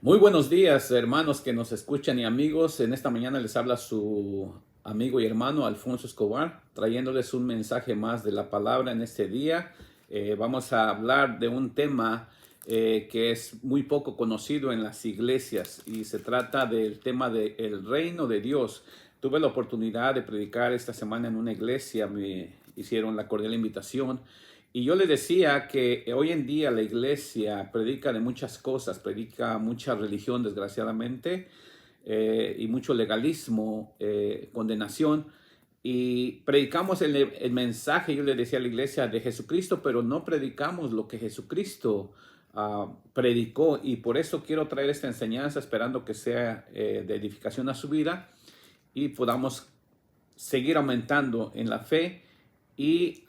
Muy buenos días, hermanos que nos escuchan y amigos. En esta mañana les habla su amigo y hermano Alfonso Escobar, trayéndoles un mensaje más de la palabra en este día. Vamos a hablar de un tema que es muy poco conocido en las iglesias y se trata del tema del reino de Dios. Tuve la oportunidad de predicar esta semana en una iglesia, me hicieron la cordial invitación. Y yo le decía que hoy en día la iglesia predica de muchas cosas, predica mucha religión desgraciadamente, y mucho legalismo, condenación. Y predicamos el mensaje, yo le decía a la iglesia, de Jesucristo, pero no predicamos lo que Jesucristo predicó. Y por eso quiero traer esta enseñanza, esperando que sea de edificación a su vida y podamos seguir aumentando en la fe y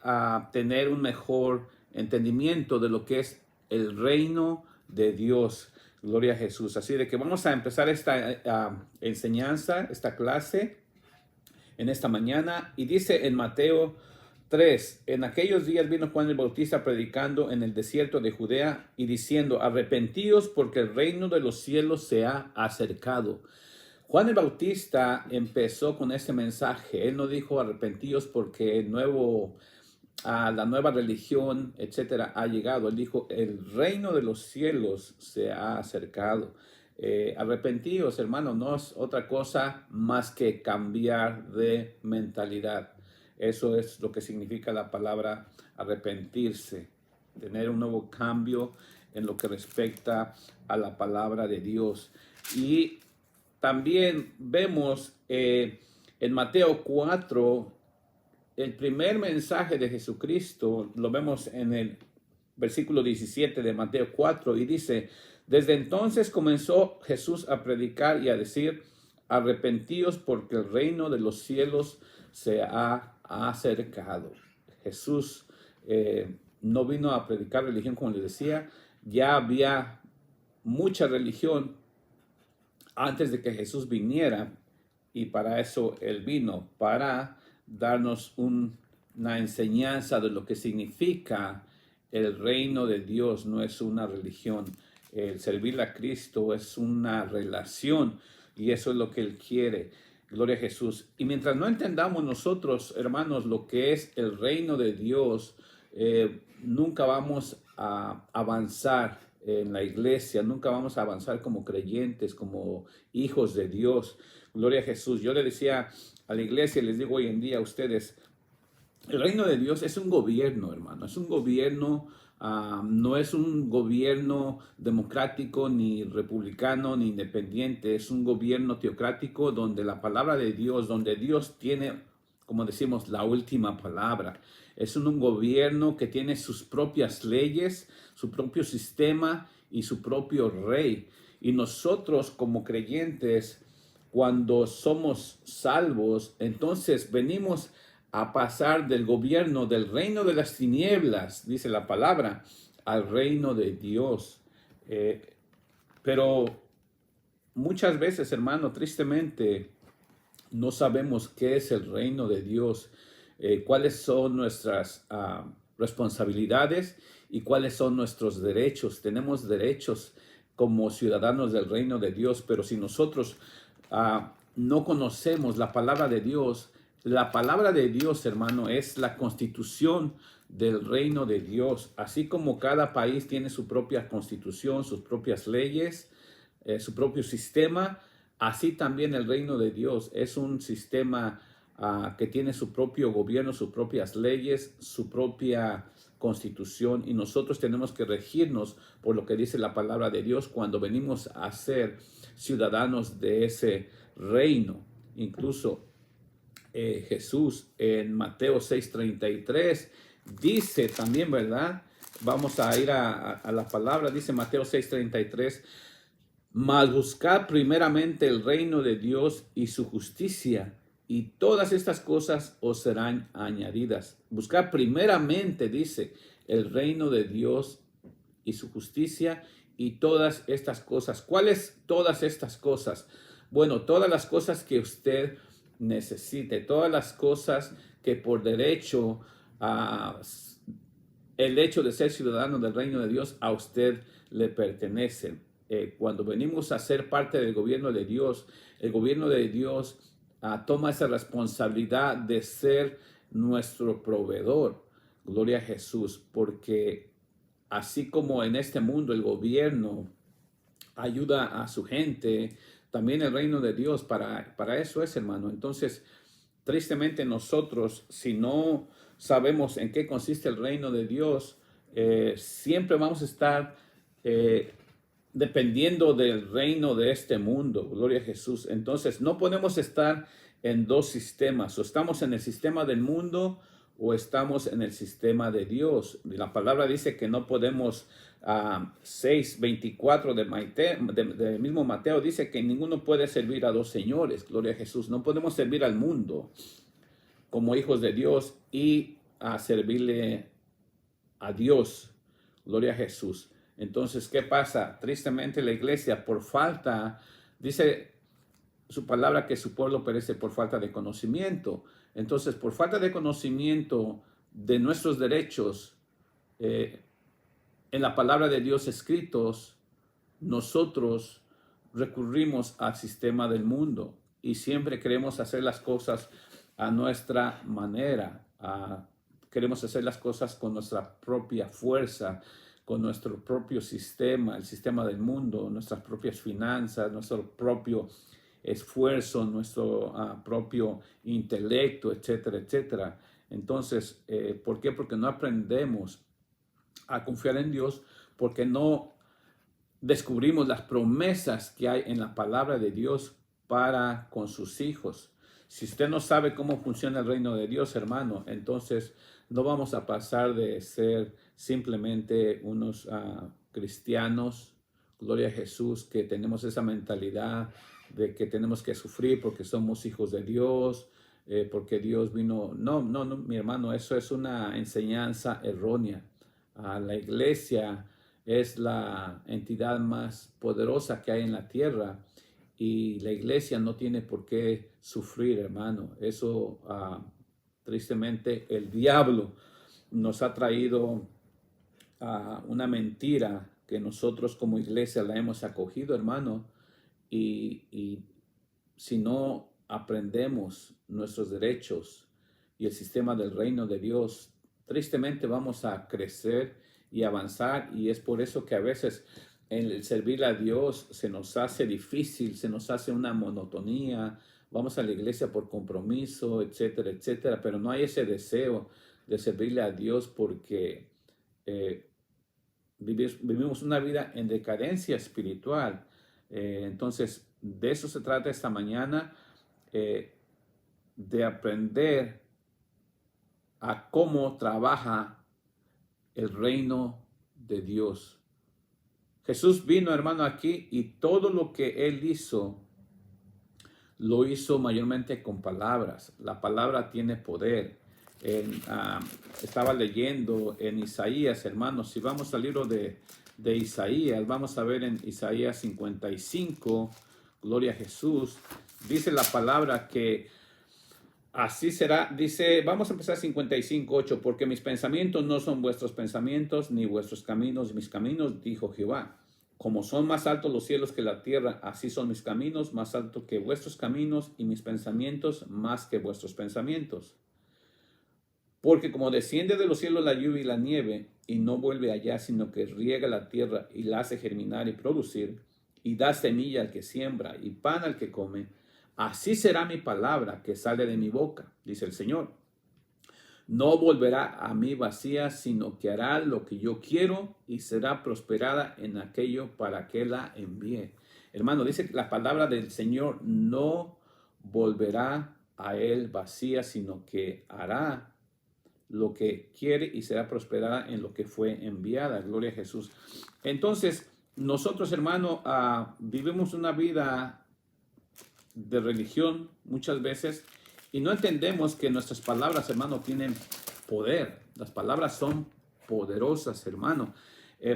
tener un mejor entendimiento de lo que es el reino de Dios. Gloria a Jesús. Así de que vamos a empezar esta enseñanza, esta clase en esta mañana. Y dice en Mateo 3, en aquellos días vino Juan el Bautista predicando en el desierto de Judea y diciendo, arrepentíos porque el reino de los cielos se ha acercado. Juan el Bautista empezó con este mensaje. Él no dijo arrepentíos porque la nueva religión, etcétera, ha llegado. Él dijo, el reino de los cielos se ha acercado. Arrepentíos, hermano, no es otra cosa más que cambiar de mentalidad. Eso es lo que significa la palabra arrepentirse, tener un nuevo cambio en lo que respecta a la palabra de Dios. Y también vemos en Mateo 4, el primer mensaje de Jesucristo, lo vemos en el versículo 17 de Mateo 4 y dice, desde entonces comenzó Jesús a predicar y a decir, arrepentíos porque el reino de los cielos se ha acercado. Jesús no vino a predicar religión, como les decía, ya había mucha religión antes de que Jesús viniera, y para eso Él vino, para darnos una enseñanza de lo que significa el reino de Dios. No es una religión. El servir a Cristo es una relación y eso es lo que Él quiere. Gloria a Jesús. Y mientras no entendamos nosotros, hermanos, lo que es el reino de Dios, nunca vamos a avanzar en la iglesia, nunca vamos a avanzar como creyentes, como hijos de Dios. Gloria a Jesús. Yo le decía a la iglesia, les digo hoy en día a ustedes, el reino de Dios es un gobierno, hermano, es un gobierno, no es un gobierno democrático, ni republicano, ni independiente, es un gobierno teocrático donde la palabra de Dios, donde Dios tiene, como decimos, la última palabra. Es un gobierno que tiene sus propias leyes, su propio sistema y su propio rey. Y nosotros como creyentes, cuando somos salvos, entonces venimos a pasar del gobierno del reino de las tinieblas, dice la palabra, al reino de Dios. Pero muchas veces, hermano, tristemente, no sabemos qué es el reino de Dios, cuáles son nuestras responsabilidades y cuáles son nuestros derechos. Tenemos derechos como ciudadanos del reino de Dios, pero si nosotros no conocemos la palabra de Dios, hermano, es la constitución del reino de Dios. Así como cada país tiene su propia constitución, sus propias leyes, su propio sistema, así también el reino de Dios es un sistema que tiene su propio gobierno, sus propias leyes, su propia constitución, y nosotros tenemos que regirnos por lo que dice la palabra de Dios cuando venimos a ser ciudadanos de ese reino. Incluso Jesús en Mateo 6:33 dice también, ¿verdad? Vamos a ir a la palabra, dice Mateo 6:33, mas buscad primeramente el reino de Dios y su justicia, y todas estas cosas os serán añadidas. Buscad primeramente, dice, el reino de Dios y su justicia, y todas estas cosas. ¿Cuáles todas estas cosas? Bueno, todas las cosas que usted necesite, todas las cosas que por derecho, el hecho de ser ciudadano del reino de Dios, a usted le pertenecen. cuando venimos a ser parte del gobierno de Dios, el gobierno de Dios toma esa responsabilidad de ser nuestro proveedor. Gloria a Jesús, porque así como en este mundo el gobierno ayuda a su gente, también el reino de Dios para eso es, hermano. Entonces, tristemente nosotros, si no sabemos en qué consiste el reino de Dios, siempre vamos a estar dependiendo del reino de este mundo. Gloria a Jesús. Entonces, no podemos estar en dos sistemas. O estamos en el sistema del mundo o estamos en el sistema de Dios. La palabra dice que no podemos, 6:24 del mismo Mateo, dice que ninguno puede servir a dos señores. Gloria a Jesús. No podemos servir al mundo como hijos de Dios y servirle a Dios. Gloria a Jesús. Entonces, ¿qué pasa? Tristemente la iglesia, por falta, dice su palabra que su pueblo perece por falta de conocimiento. Entonces, por falta de conocimiento de nuestros derechos en la palabra de Dios escritos, nosotros recurrimos al sistema del mundo y siempre queremos hacer las cosas a nuestra manera. Queremos hacer las cosas con nuestra propia fuerza, con nuestro propio sistema, el sistema del mundo, nuestras propias finanzas, nuestro propio esfuerzo, nuestro propio intelecto, etcétera, etcétera. Entonces, ¿por qué? Porque no aprendemos a confiar en Dios, porque no descubrimos las promesas que hay en la palabra de Dios para con sus hijos. Si usted no sabe cómo funciona el reino de Dios, hermano, entonces no vamos a pasar de ser simplemente unos cristianos, gloria a Jesús, que tenemos esa mentalidad de que tenemos que sufrir porque somos hijos de Dios, porque Dios vino. No, mi hermano, eso es una enseñanza errónea. La iglesia es la entidad más poderosa que hay en la tierra y la iglesia no tiene por qué sufrir, hermano. Eso, tristemente, el diablo nos ha traído una mentira que nosotros como iglesia la hemos acogido, hermano, y si no aprendemos nuestros derechos y el sistema del reino de Dios, tristemente vamos a crecer y avanzar, y es por eso que a veces el servir a Dios se nos hace difícil, se nos hace una monotonía, vamos a la iglesia por compromiso, etcétera, etcétera, pero no hay ese deseo de servirle a Dios porque vivimos una vida en decadencia espiritual. Entonces, de eso se trata esta mañana, de aprender a cómo trabaja el reino de Dios. Jesús vino, hermano, aquí y todo lo que Él hizo, lo hizo mayormente con palabras. La palabra tiene poder. Estaba leyendo en Isaías, hermanos, si vamos al libro de Isaías, vamos a ver en Isaías 55, gloria a Jesús, dice la palabra que así será, dice, vamos a empezar 55:8, porque mis pensamientos no son vuestros pensamientos, ni vuestros caminos mis caminos, dijo Jehová. Como son más altos los cielos que la tierra, así son mis caminos más altos que vuestros caminos, y mis pensamientos más que vuestros pensamientos. Porque como desciende de los cielos la lluvia y la nieve, y no vuelve allá, sino que riega la tierra y la hace germinar y producir, y da semilla al que siembra y pan al que come, así será mi palabra que sale de mi boca, dice el Señor. No volverá a mí vacía, sino que hará lo que yo quiero y será prosperada en aquello para que la envíe. Hermano, dice la palabra del Señor no volverá a él vacía, sino que hará lo que quiere y será prosperada en lo que fue enviada. Gloria a Jesús. Entonces, nosotros, hermano, vivimos una vida de religión muchas veces y no entendemos que nuestras palabras, hermano, tienen poder. Las palabras son poderosas, hermano.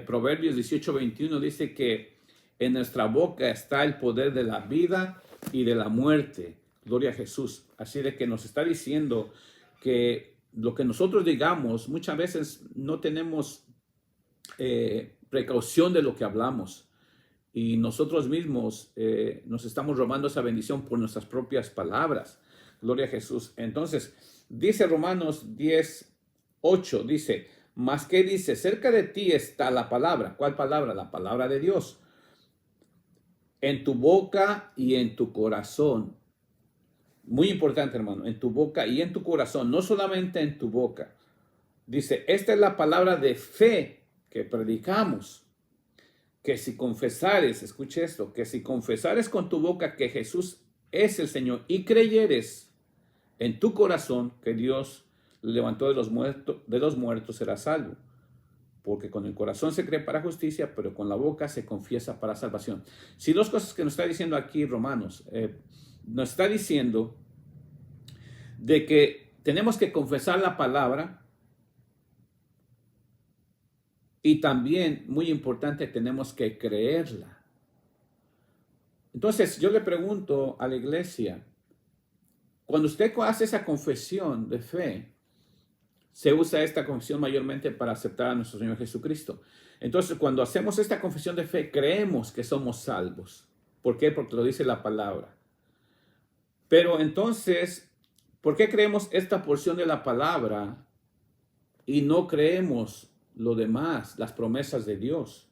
Proverbios 18:21 dice que en nuestra boca está el poder de la vida y de la muerte. Gloria a Jesús. Así de que nos está diciendo que lo que nosotros digamos, muchas veces no tenemos precaución de lo que hablamos. y nosotros mismos nos estamos robando esa bendición por nuestras propias palabras. Gloria a Jesús. Entonces, dice Romanos 10:8, dice, ¿mas qué dice? Cerca de ti está la palabra. ¿Cuál palabra? La palabra de Dios. En tu boca y en tu corazón. Muy importante, hermano, en tu boca y en tu corazón, no solamente en tu boca. Dice, esta es la palabra de fe que predicamos, que si confesares, escuche esto, que si confesares con tu boca que Jesús es el Señor y creyeres en tu corazón que Dios le levantó de los muertos, serás salvo. Porque con el corazón se cree para justicia, pero con la boca se confiesa para salvación. Si dos cosas que nos está diciendo aquí Romanos, nos está diciendo de que tenemos que confesar la palabra y también, muy importante, tenemos que creerla. Entonces, yo le pregunto a la iglesia, cuando usted hace esa confesión de fe, se usa esta confesión mayormente para aceptar a nuestro Señor Jesucristo. Entonces, cuando hacemos esta confesión de fe, creemos que somos salvos. ¿Por qué? Porque lo dice la palabra. Pero entonces, ¿por qué creemos esta porción de la palabra y no creemos lo demás, las promesas de Dios?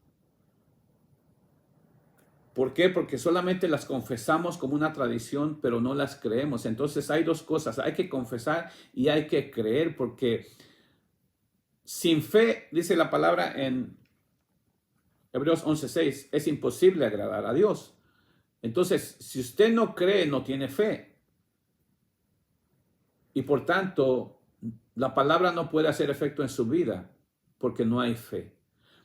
¿Por qué? Porque solamente las confesamos como una tradición, pero no las creemos. Entonces hay dos cosas, hay que confesar y hay que creer, porque sin fe, dice la palabra en Hebreos 11:6, es imposible agradar a Dios. Entonces, si usted no cree, no tiene fe. Y por tanto, la palabra no puede hacer efecto en su vida, porque no hay fe.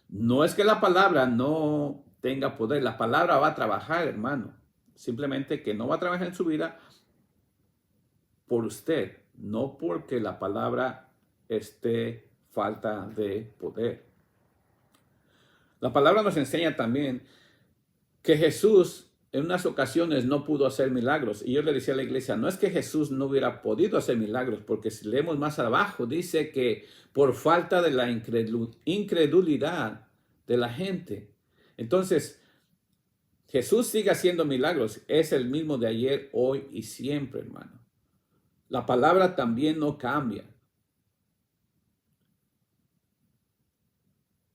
No es que la palabra no tenga poder, la palabra va a trabajar, hermano. Simplemente que no va a trabajar en su vida por usted, no porque la palabra esté falta de poder. La palabra nos enseña también que Jesús en unas ocasiones no pudo hacer milagros. Y yo le decía a la iglesia, no es que Jesús no hubiera podido hacer milagros, porque si leemos más abajo, dice que por falta de la incredulidad de la gente. Entonces, Jesús sigue haciendo milagros. Es el mismo de ayer, hoy y siempre, hermano. La palabra también no cambia.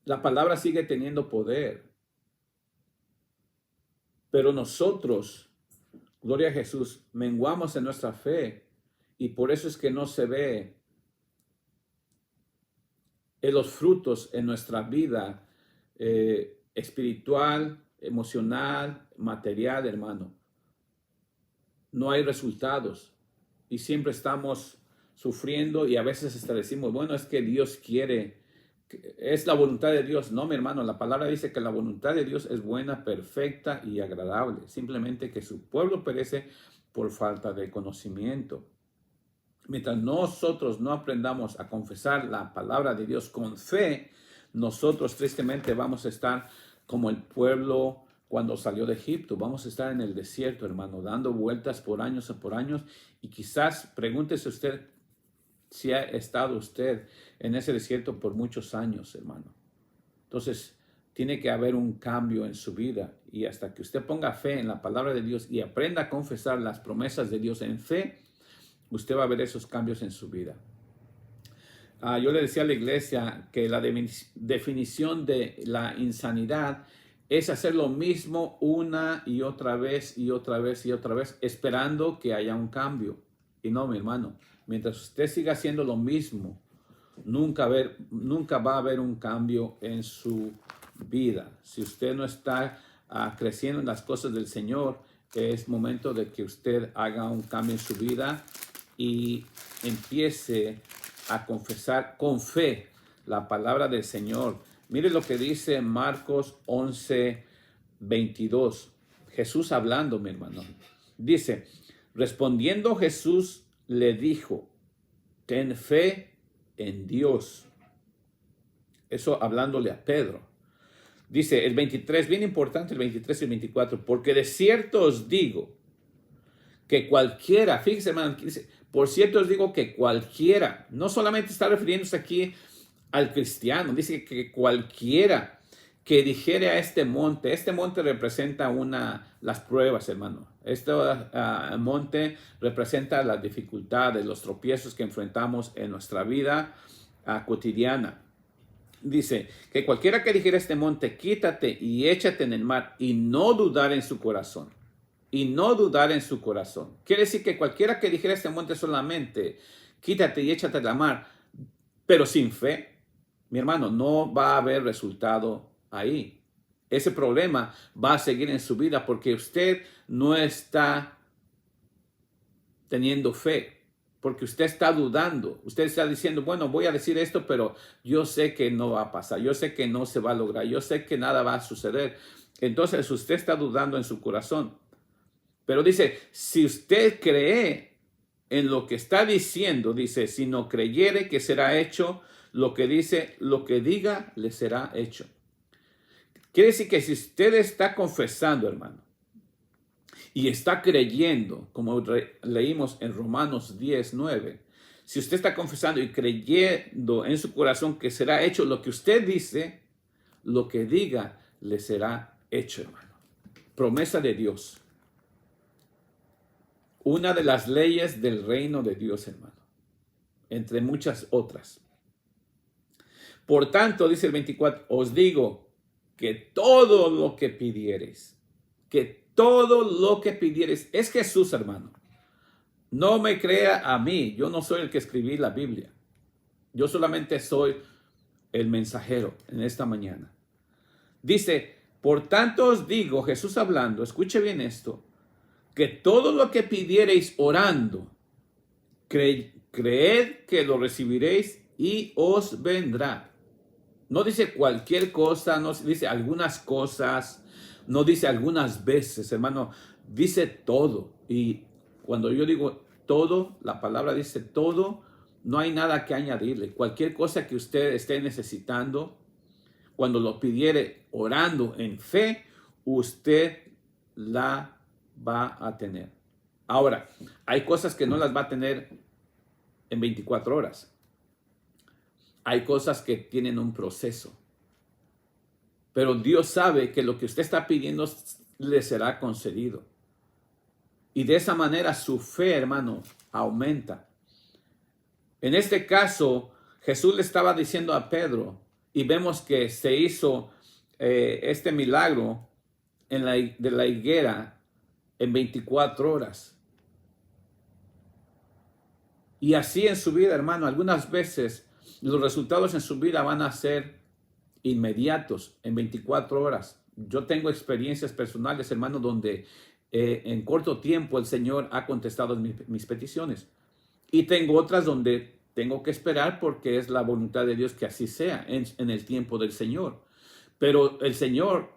La palabra sigue teniendo poder. Pero nosotros, gloria a Jesús, menguamos en nuestra fe. Y por eso es que no se ve en los frutos en nuestra vida espiritual, emocional, material, hermano. No hay resultados y siempre estamos sufriendo y a veces hasta decimos, bueno, es que Dios quiere, es la voluntad de Dios. No, mi hermano, la palabra dice que la voluntad de Dios es buena, perfecta y agradable. Simplemente que su pueblo perece por falta de conocimiento. Mientras nosotros no aprendamos a confesar la palabra de Dios con fe, nosotros tristemente vamos a estar como el pueblo cuando salió de Egipto. Vamos a estar en el desierto, hermano, dando vueltas por años y quizás pregúntese usted si ha estado usted en ese desierto por muchos años, hermano. Entonces, tiene que haber un cambio en su vida y hasta que usted ponga fe en la palabra de Dios y aprenda a confesar las promesas de Dios en fe, usted va a ver esos cambios en su vida. Yo le decía a la iglesia que la definición de la insanidad es hacer lo mismo una y otra vez y otra vez y otra vez, esperando que haya un cambio. Y no, mi hermano, mientras usted siga haciendo lo mismo, nunca va a haber un cambio en su vida. Si usted no está creciendo en las cosas del Señor, es momento de que usted haga un cambio en su vida y empiece a confesar con fe la palabra del Señor. Mire lo que dice Marcos 11:22. Jesús hablando, mi hermano. Dice, respondiendo Jesús le dijo, ten fe en Dios. Eso hablándole a Pedro. Dice el 23, bien importante el 23 y el 24, porque de cierto os digo que cualquiera, fíjese hermano, dice, por cierto os digo que cualquiera, no solamente está refiriéndose aquí al cristiano, dice que cualquiera que dijere a este monte representa las pruebas, hermano. Este monte representa las dificultades, los tropiezos que enfrentamos en nuestra vida cotidiana. Dice que cualquiera que dijera a este monte, quítate y échate en el mar, y no dudar en su corazón. Y no dudar en su corazón. Quiere decir que cualquiera que dijera a este monte solamente, quítate y échate al mar, pero sin fe, mi hermano, no va a haber resultado ahí. Ese problema va a seguir en su vida porque usted no está teniendo fe, porque usted está dudando. Usted está diciendo, bueno, voy a decir esto, pero yo sé que no va a pasar. Yo sé que no se va a lograr. Yo sé que nada va a suceder. Entonces usted está dudando en su corazón. Pero dice, si usted cree en lo que está diciendo, dice, si no creyere que será hecho lo que dice, lo que diga le será hecho. Quiere decir que si usted está confesando, hermano, y está creyendo, como leímos en Romanos 10:9, si usted está confesando y creyendo en su corazón que será hecho lo que usted dice, lo que diga le será hecho, hermano. Promesa de Dios. Una de las leyes del reino de Dios, hermano, entre muchas otras. Por tanto, dice el 24, os digo que todo lo que pidiereis, es Jesús, hermano. No me crea a mí, yo no soy el que escribí la Biblia. Yo solamente soy el mensajero en esta mañana. Dice, por tanto os digo, Jesús hablando, escuche bien esto, que todo lo que pidiereis orando, creed que lo recibiréis y os vendrá. No dice cualquier cosa, no dice algunas cosas, no dice algunas veces, hermano, dice todo. Y cuando yo digo todo, la palabra dice todo, no hay nada que añadirle. Cualquier cosa que usted esté necesitando, cuando lo pidiere orando en fe, usted la va a tener. Ahora, hay cosas que no las va a tener en 24 horas. Hay cosas que tienen un proceso. Pero Dios sabe que lo que usted está pidiendo le será concedido. Y de esa manera su fe, hermano, aumenta. En este caso, Jesús le estaba diciendo a Pedro, y vemos que se hizo este milagro de la higuera en 24 horas. Y así en su vida, hermano, algunas veces los resultados en su vida van a ser inmediatos, en 24 horas. Yo tengo experiencias personales, hermano, donde en corto tiempo el Señor ha contestado mis peticiones. Y tengo otras donde tengo que esperar porque es la voluntad de Dios que así sea en el tiempo del Señor. Pero el Señor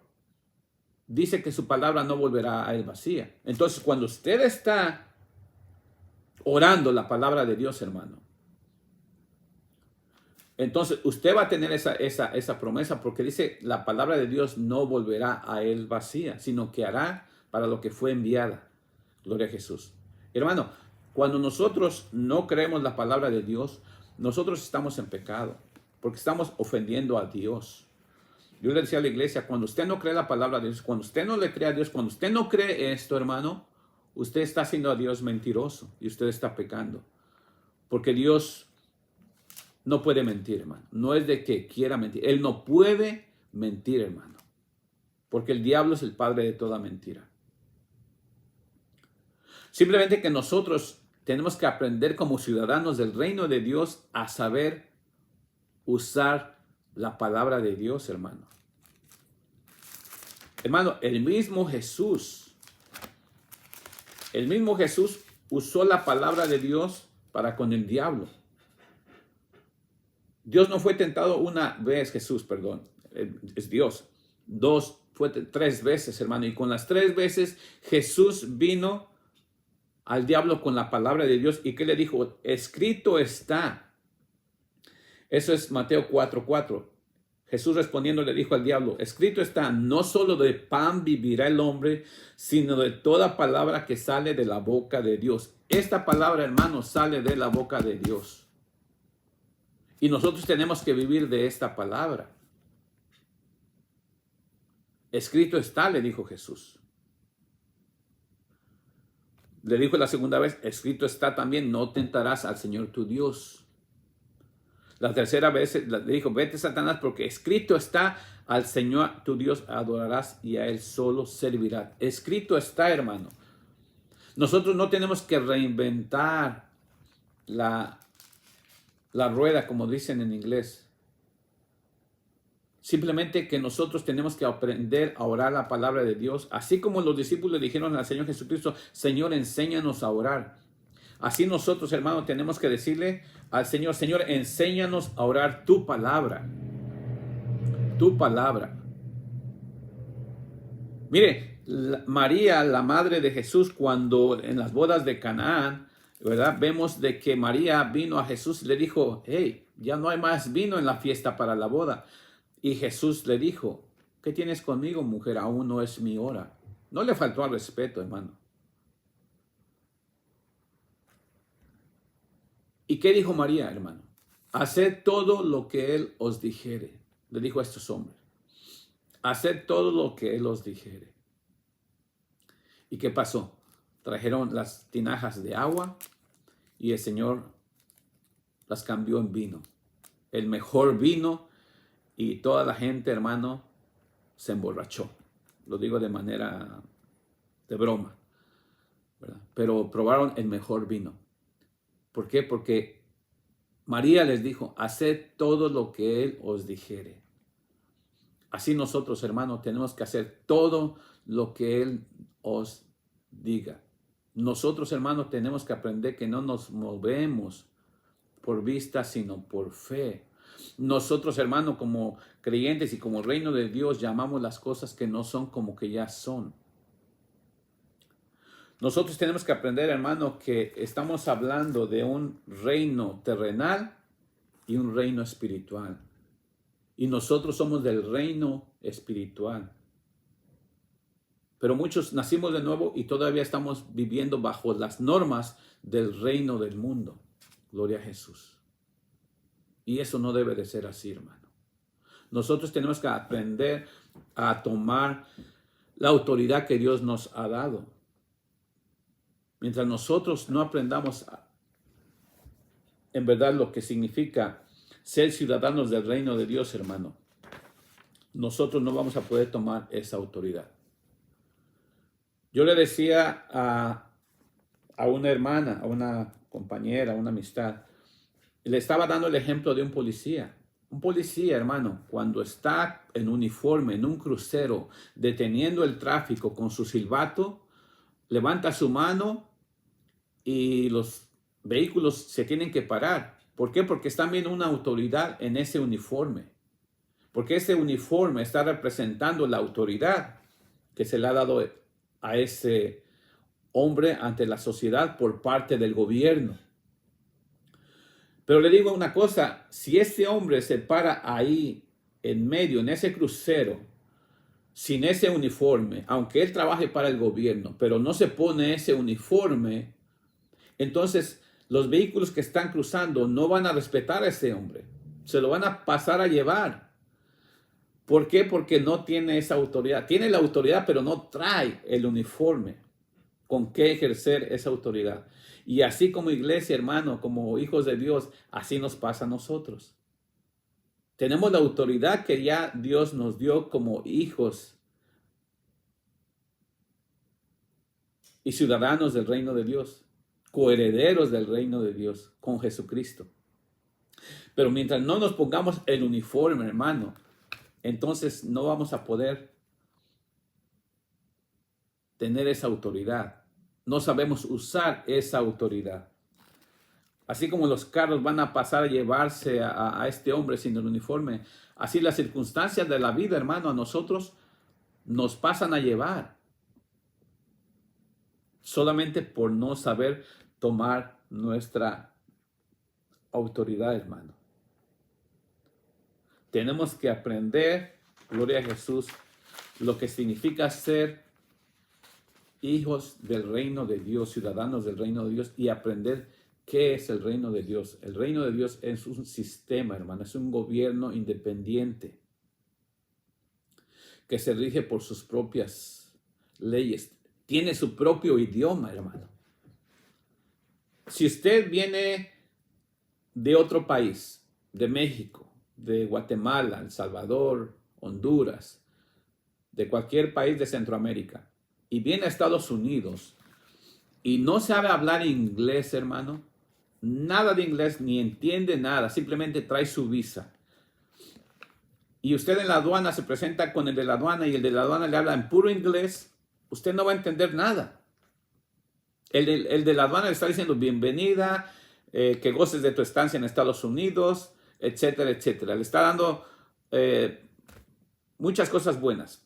dice que su palabra no volverá a él vacía. Entonces, cuando usted está orando la palabra de Dios, hermano, entonces usted va a tener esa promesa porque dice la palabra de Dios no volverá a él vacía, sino que hará para lo que fue enviada. Gloria a Jesús. Hermano, cuando nosotros no creemos la palabra de Dios, nosotros estamos en pecado porque estamos ofendiendo a Dios. Yo le decía a la iglesia, cuando usted no cree la palabra de Dios, cuando usted no le cree a Dios, cuando usted no cree esto, hermano, usted está haciendo a Dios mentiroso y usted está pecando. Porque Dios no puede mentir, hermano. No es de que quiera mentir. Él no puede mentir, hermano. Porque el diablo es el padre de toda mentira. Simplemente que nosotros tenemos que aprender como ciudadanos del reino de Dios a saber usar la palabra de Dios, hermano. Hermano, el mismo Jesús usó la palabra de Dios para con el diablo. Dios no fue tentado una vez, es Dios. Fue 3 veces, hermano. Y con las 3 veces Jesús vino al diablo con la palabra de Dios. ¿Y qué le dijo? Escrito está. Eso es Mateo 4:4. Jesús respondiendo le dijo al diablo, escrito está, no solo de pan vivirá el hombre, sino de toda palabra que sale de la boca de Dios. Esta palabra, hermano, sale de la boca de Dios. Y nosotros tenemos que vivir de esta palabra. Escrito está, le dijo Jesús. Le dijo la segunda vez, escrito está también, no tentarás al Señor tu Dios. La tercera vez le dijo, vete Satanás, porque escrito está, al Señor tu Dios adorarás y a Él solo servirás. Escrito está, hermano. Nosotros no tenemos que reinventar la rueda, como dicen en inglés. Simplemente que nosotros tenemos que aprender a orar la palabra de Dios. Así como los discípulos le dijeron al Señor Jesucristo, Señor, enséñanos a orar. Así nosotros, hermanos, tenemos que decirle al Señor, Señor, enséñanos a orar tu palabra. Tu palabra. Mire, María, la madre de Jesús, cuando en las bodas de Canaán, ¿verdad? Vemos de que María vino a Jesús y le dijo, hey, ya no hay más vino en la fiesta para la boda. Y Jesús le dijo, ¿qué tienes conmigo, mujer? Aún no es mi hora. No le faltó al respeto, hermano. ¿Y qué dijo María, hermano? Haced todo lo que Él os dijere. Le dijo a estos hombres. Haced todo lo que Él os dijere. ¿Y qué pasó? Trajeron las tinajas de agua y el Señor las cambió en vino. El mejor vino. Y toda la gente, hermano, se emborrachó. Lo digo de manera de broma, ¿verdad? Pero probaron el mejor vino. ¿Por qué? Porque María les dijo, haced todo lo que Él os dijere. Así nosotros, hermanos, tenemos que hacer todo lo que Él os diga. Nosotros, hermanos, tenemos que aprender que no nos movemos por vista, sino por fe. Nosotros, hermanos, como creyentes y como reino de Dios, llamamos las cosas que no son como que ya son. Nosotros tenemos que aprender, hermano, que estamos hablando de un reino terrenal y un reino espiritual. Y nosotros somos del reino espiritual. Pero muchos nacimos de nuevo y todavía estamos viviendo bajo las normas del reino del mundo. Gloria a Jesús. Y eso no debe de ser así, hermano. Nosotros tenemos que aprender a tomar la autoridad que Dios nos ha dado. Mientras nosotros no aprendamos en verdad lo que significa ser ciudadanos del reino de Dios, hermano, nosotros no vamos a poder tomar esa autoridad. Yo le decía a una hermana, a una compañera, a una amistad, le estaba dando el ejemplo de un policía. Un policía, hermano, cuando está en uniforme, en un crucero, deteniendo el tráfico con su silbato, levanta su mano y los vehículos se tienen que parar. ¿Por qué? Porque están viendo una autoridad en ese uniforme. Porque ese uniforme está representando la autoridad que se le ha dado a ese hombre ante la sociedad por parte del gobierno. Pero le digo una cosa, si ese hombre se para ahí en medio, en ese crucero, sin ese uniforme, aunque él trabaje para el gobierno, pero no se pone ese uniforme, entonces los vehículos que están cruzando no van a respetar a ese hombre. Se lo van a pasar a llevar. ¿Por qué? Porque no tiene esa autoridad. Tiene la autoridad, pero no trae el uniforme con qué ejercer esa autoridad. Y así como iglesia, hermano, como hijos de Dios, así nos pasa a nosotros. Tenemos la autoridad que ya Dios nos dio como hijos y ciudadanos del reino de Dios, coherederos del reino de Dios con Jesucristo. Pero mientras no nos pongamos el uniforme, hermano, entonces no vamos a poder tener esa autoridad. No sabemos usar esa autoridad. Así como los carros van a pasar a llevarse a este hombre sin el uniforme, así las circunstancias de la vida, hermano, a nosotros nos pasan a llevar. Solamente por no saber tomar nuestra autoridad, hermano. Tenemos que aprender, gloria a Jesús, lo que significa ser hijos del reino de Dios, ciudadanos del reino de Dios, y aprender qué es el reino de Dios. El reino de Dios es un sistema, hermano, es un gobierno independiente que se rige por sus propias leyes. Tiene su propio idioma, hermano. Si usted viene de otro país, de México, de Guatemala, El Salvador, Honduras, de cualquier país de Centroamérica, y viene a Estados Unidos y no sabe hablar inglés, hermano, nada de inglés, ni entiende nada, simplemente trae su visa. Y usted en la aduana se presenta con el de la aduana y el de la aduana le habla en puro inglés, usted no va a entender nada. El de la aduana le está diciendo bienvenida, que goces de tu estancia en Estados Unidos, etcétera, etcétera. Le está dando muchas cosas buenas.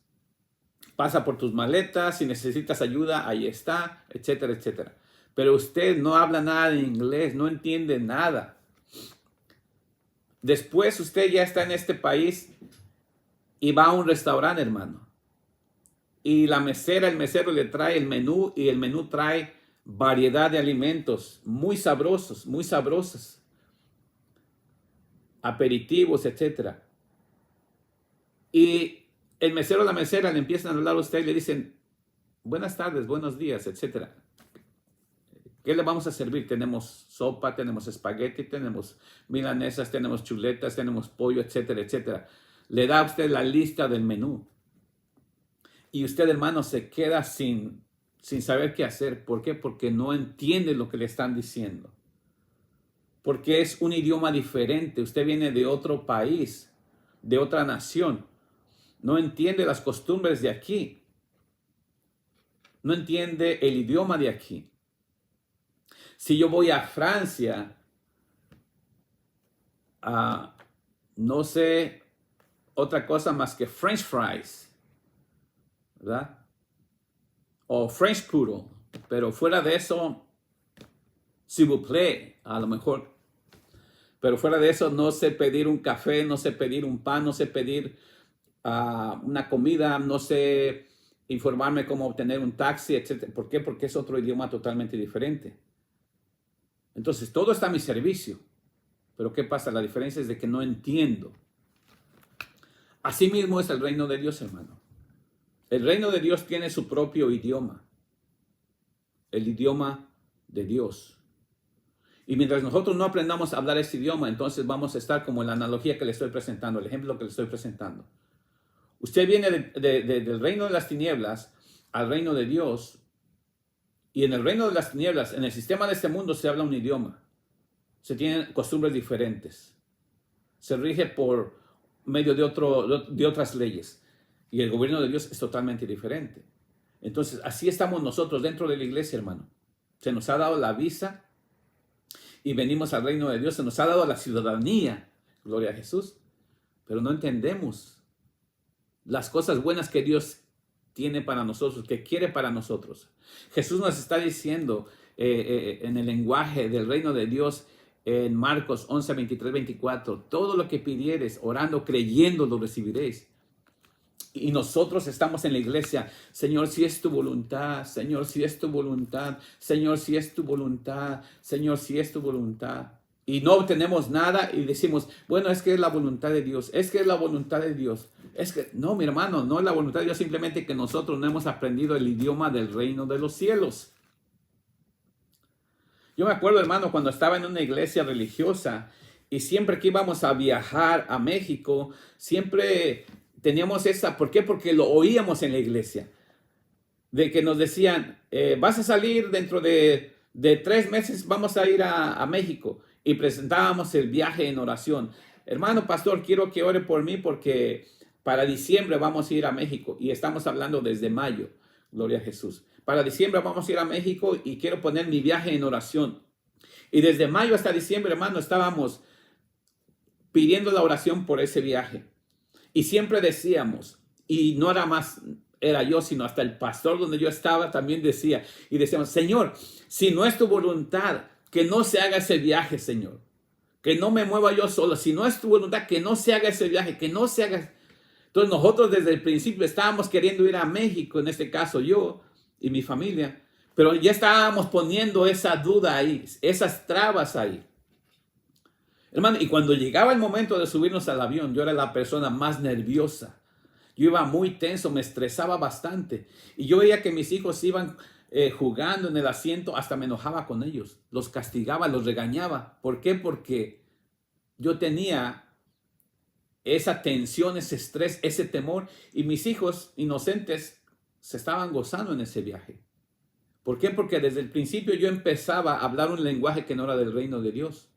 Pasa por tus maletas, si necesitas ayuda, ahí está, etcétera, etcétera. Pero usted no habla nada de inglés, no entiende nada. Después usted ya está en este país y va a un restaurante, hermano. Y la mesera, el mesero le trae el menú y el menú trae variedad de alimentos muy sabrosos, muy sabrosas. Aperitivos, etcétera. Y el mesero o la mesera le empiezan a hablar a usted y le dicen, buenas tardes, buenos días, etcétera. ¿Qué le vamos a servir? Tenemos sopa, tenemos espagueti, tenemos milanesas, tenemos chuletas, tenemos pollo, etcétera, etcétera. Le da a usted la lista del menú. Y usted, hermano, se queda sin saber qué hacer. ¿Por qué? Porque no entiende lo que le están diciendo. Porque es un idioma diferente. Usted viene de otro país, de otra nación. No entiende las costumbres de aquí. No entiende el idioma de aquí. Si yo voy a Francia, no sé otra cosa más que French fries, ¿verdad? O French poodle, pero fuera de eso, s'il vous plaît, a lo mejor. Pero fuera de eso, no sé pedir un café, no sé pedir un pan, no sé pedir una comida, no sé informarme cómo obtener un taxi, etc. ¿Por qué? Porque es otro idioma totalmente diferente. Entonces, todo está a mi servicio. Pero ¿qué pasa? La diferencia es de que no entiendo. Así mismo es el reino de Dios, hermano. El reino de Dios tiene su propio idioma. El idioma de Dios. Y mientras nosotros no aprendamos a hablar ese idioma, entonces vamos a estar como en la analogía que le estoy presentando, el ejemplo que le estoy presentando. Usted viene del reino de las tinieblas al reino de Dios. Y en el reino de las tinieblas, en el sistema de este mundo, se habla un idioma. Se tienen costumbres diferentes. Se rige por medio de otras leyes. Y el gobierno de Dios es totalmente diferente. Entonces, así estamos nosotros dentro de la iglesia, hermano. Se nos ha dado la visa y venimos al reino de Dios. Se nos ha dado la ciudadanía. Gloria a Jesús. Pero no entendemos las cosas buenas que Dios tiene para nosotros, que quiere para nosotros. Jesús nos está diciendo en el lenguaje del reino de Dios en Marcos 11, 23, 24, todo lo que pidieres, orando, creyendo, lo recibiréis. Y nosotros estamos en la iglesia, Señor, si es tu voluntad, Señor, si es tu voluntad, Señor, si es tu voluntad, Señor, si es tu voluntad. Y no obtenemos nada y decimos, bueno, es que es la voluntad de Dios, es que es la voluntad de Dios. Es que, no, mi hermano, no es la voluntad de Dios, simplemente que nosotros no hemos aprendido el idioma del reino de los cielos. Yo me acuerdo, hermano, cuando estaba en una iglesia religiosa y siempre que íbamos a viajar a México, siempre teníamos esa, ¿por qué? Porque lo oíamos en la iglesia. De que nos decían, vas a salir dentro de 3 meses, vamos a ir a México. Y presentábamos el viaje en oración. Hermano pastor, quiero que ore por mí porque para diciembre vamos a ir a México. Y estamos hablando desde mayo. Gloria a Jesús. Para diciembre vamos a ir a México y quiero poner mi viaje en oración. Y desde mayo hasta diciembre, hermano, estábamos pidiendo la oración por ese viaje. Y siempre decíamos, y no era yo, sino hasta el pastor donde yo estaba también decía, y decíamos, Señor, si no es tu voluntad, que no se haga ese viaje, Señor. Que no me mueva yo solo. Si no es tu voluntad, que no se haga ese viaje, que no se haga. Entonces nosotros desde el principio estábamos queriendo ir a México, en este caso yo y mi familia, pero ya estábamos poniendo esa duda ahí, esas trabas ahí. Hermano, y cuando llegaba el momento de subirnos al avión, yo era la persona más nerviosa. Yo iba muy tenso, me estresaba bastante. Y yo veía que mis hijos iban jugando en el asiento, hasta me enojaba con ellos. Los castigaba, los regañaba. ¿Por qué? Porque yo tenía esa tensión, ese estrés, ese temor. Y mis hijos inocentes se estaban gozando en ese viaje. ¿Por qué? Porque desde el principio yo empezaba a hablar un lenguaje que no era del reino de Dios.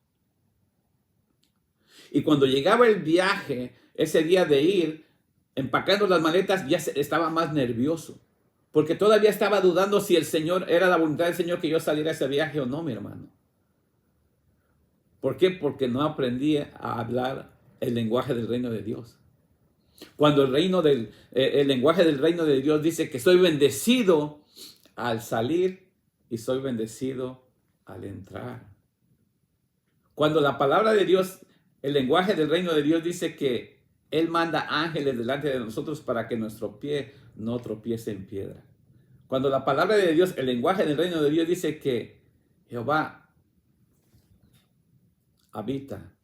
Y cuando llegaba el viaje, ese día de ir, empacando las maletas, ya estaba más nervioso. Porque todavía estaba dudando si el Señor, era la voluntad del Señor que yo saliera a ese viaje o no, mi hermano. ¿Por qué? Porque no aprendí a hablar el lenguaje del reino de Dios. Cuando el lenguaje del reino de Dios dice que soy bendecido al salir y soy bendecido al entrar. Cuando la palabra de Dios, el lenguaje del reino de Dios dice que Él manda ángeles delante de nosotros para que nuestro pie no tropiece en piedra. Cuando la palabra de Dios, el lenguaje del reino de Dios dice que Jehová habita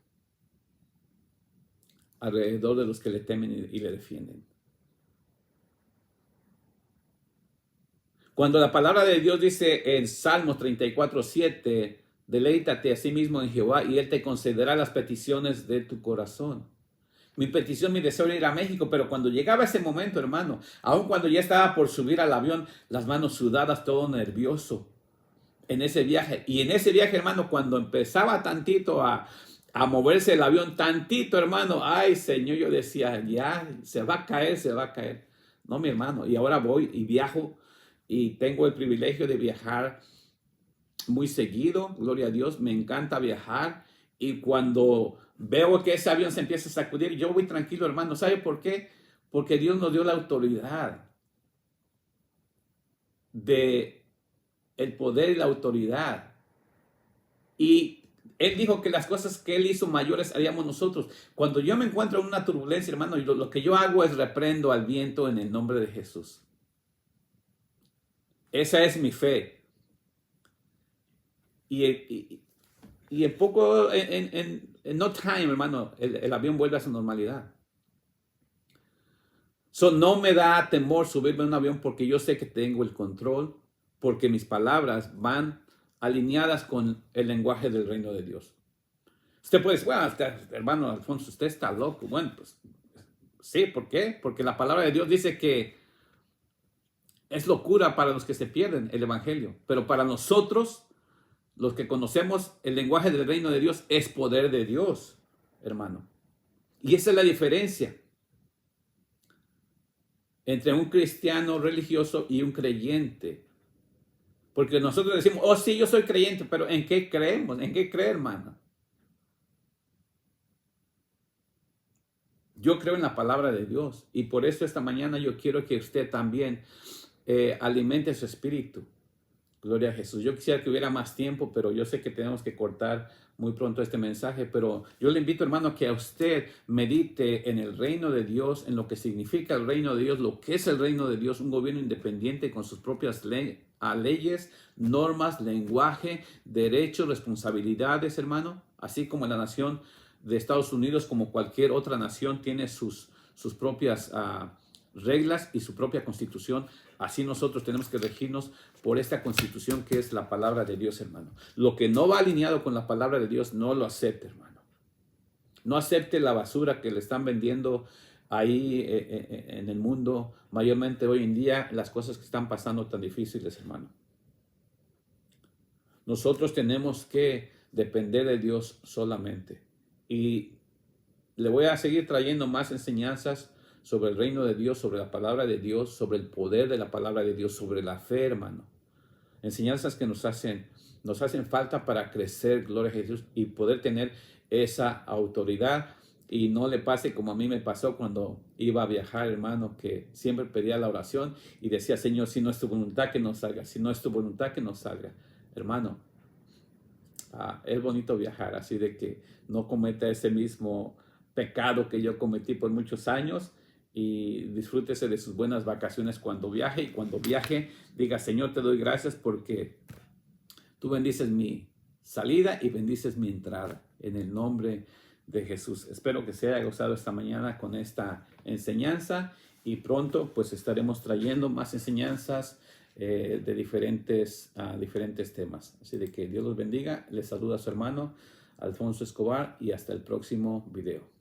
alrededor de los que le temen y le defienden. Cuando la palabra de Dios dice en Salmos 34:7, deleítate a sí mismo en Jehová y Él te concederá las peticiones de tu corazón. Mi petición, mi deseo era ir a México, pero cuando llegaba ese momento, hermano, aun cuando ya estaba por subir al avión, las manos sudadas, todo nervioso en ese viaje. Y en ese viaje, hermano, cuando empezaba tantito a moverse el avión, tantito, hermano, ay, Señor, yo decía, ya, se va a caer, se va a caer. No, mi hermano, y ahora voy y viajo y tengo el privilegio de viajar muy seguido, gloria a Dios, me encanta viajar. Y cuando veo que ese avión se empieza a sacudir, yo voy tranquilo, hermano. ¿Sabe por qué? Porque Dios nos dio la autoridad de el poder y la autoridad. Y Él dijo que las cosas que Él hizo mayores haríamos nosotros. Cuando yo me encuentro en una turbulencia, hermano, lo que yo hago es reprendo al viento en el nombre de Jesús. Esa es mi fe. Y en poco, en no time, hermano, el avión vuelve a su normalidad. No me da temor subirme a un avión porque yo sé que tengo el control, porque mis palabras van alineadas con el lenguaje del reino de Dios. Usted puede decir, bueno, hermano Alfonso, usted está loco. Bueno, pues sí, ¿por qué? Porque la palabra de Dios dice que es locura para los que se pierden el evangelio, pero para nosotros, los que conocemos el lenguaje del reino de Dios, es poder de Dios, hermano. Y esa es la diferencia entre un cristiano religioso y un creyente. Porque nosotros decimos, oh sí, yo soy creyente, pero ¿en qué creemos? ¿En qué cree, hermano? Yo creo en la palabra de Dios y por eso esta mañana yo quiero que usted también alimente su espíritu. Gloria a Jesús. Yo quisiera que hubiera más tiempo, pero yo sé que tenemos que cortar muy pronto este mensaje, pero yo le invito, hermano, que a usted medite en el reino de Dios, en lo que significa el reino de Dios, lo que es el reino de Dios, un gobierno independiente con sus propias leyes, normas, lenguaje, derechos, responsabilidades, hermano, así como la nación de Estados Unidos, como cualquier otra nación, tiene sus propias reglas y su propia constitución. Así nosotros tenemos que regirnos por esta constitución que es la palabra de Dios, hermano. Lo que no va alineado con la palabra de Dios, no lo acepte, hermano. No acepte la basura que le están vendiendo ahí en el mundo, mayormente hoy en día, las cosas que están pasando tan difíciles, hermano. Nosotros tenemos que depender de Dios solamente. Y le voy a seguir trayendo más enseñanzas sobre el reino de Dios, sobre la palabra de Dios, sobre el poder de la palabra de Dios, sobre la fe, hermano. Enseñanzas que nos hacen falta para crecer, gloria a Jesús, y poder tener esa autoridad. Y no le pase como a mí me pasó cuando iba a viajar, hermano, que siempre pedía la oración y decía, Señor, si no es tu voluntad que no salga, si no es tu voluntad que no salga. Hermano, es bonito viajar, así de que no cometa ese mismo pecado que yo cometí por muchos años y disfrútese de sus buenas vacaciones cuando viaje, y cuando viaje diga, Señor, te doy gracias porque tú bendices mi salida y bendices mi entrada en el nombre de Jesús. Espero que se haya gozado esta mañana con esta enseñanza y pronto pues estaremos trayendo más enseñanzas de diferentes temas. Así de que Dios los bendiga. Les saluda a su hermano Alfonso Escobar y hasta el próximo video.